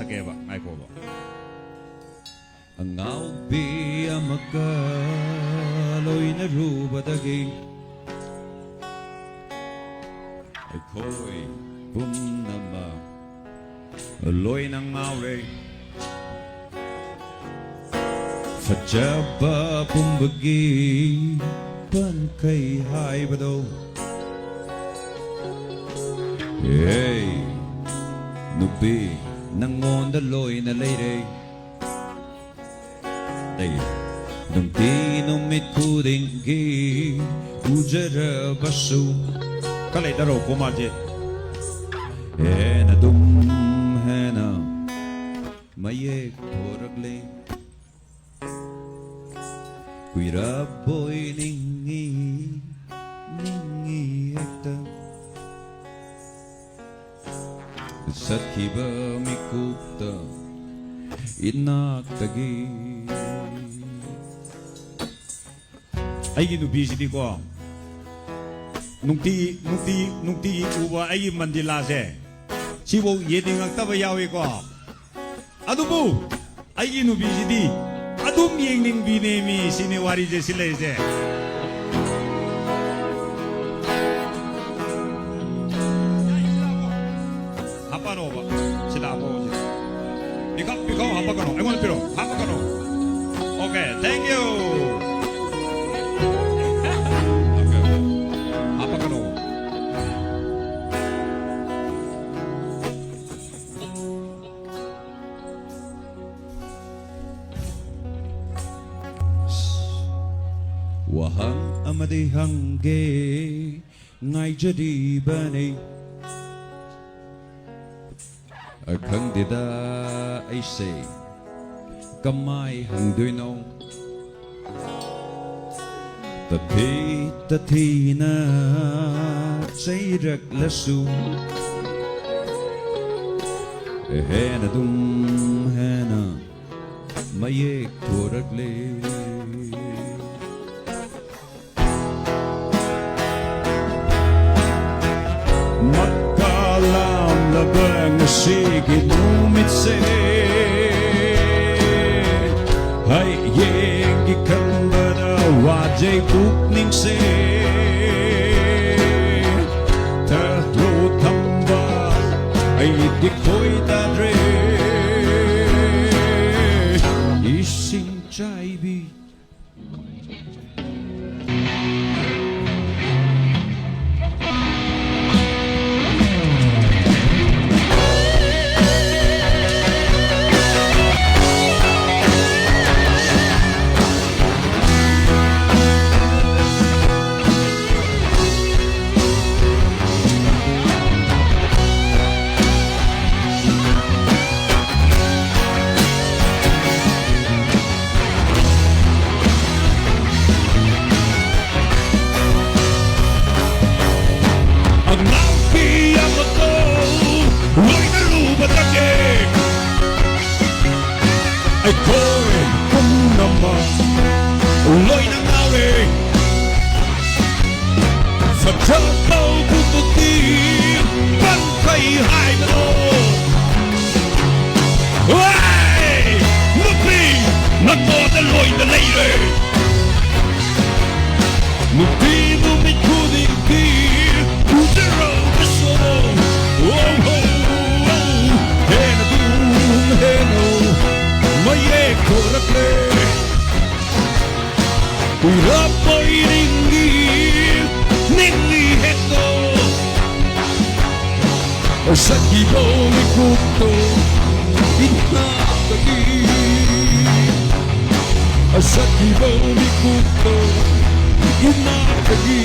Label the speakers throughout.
Speaker 1: sakeba ngay ko ba
Speaker 2: Angoubi amaga loinarubadagi ako'y bumnama loinangawi Fajaba pumbagi pankay haibado Hey nubi nangon daloy na lady Nung di numit kudinggi ujara basu
Speaker 1: kalay daro kumaje
Speaker 2: Hena dum hena mayek poragle Kuira boy ningi ekta Satkiba mikupta inaktagi
Speaker 1: aigi nubisidi ko nungti uba aigi mandila se sibo yedingakta ba yawi ko adubu aigi nubisidi adum yengning binemi sinewari je silai se apa no ba sila po Bikaw hapagano I want piro hapagano okay thank you
Speaker 2: Wahang amadi hangge ngay jadi bani Akhang dida esei kamay hang duinong Tati na chayrak lasu Hena dum hena mayek toragle Makalam labang sigit numitse Hay yeng gikamba na wajay bukning se Talo tamba ay di ko'y tadre Ising chaybi Ako'y bumnama loinangawi Fajaba pumbagi pankay haibado Hey! Nubi nangon daloy na lady Nubi numit kudinggi ujara basu Oh oh oh Hena dum hena mayek toragle Kuira boy ningi heto Sakibo mikuto inatagi Sakibo mikuto inatagi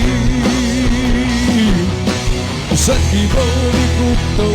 Speaker 2: Sakibo mikuto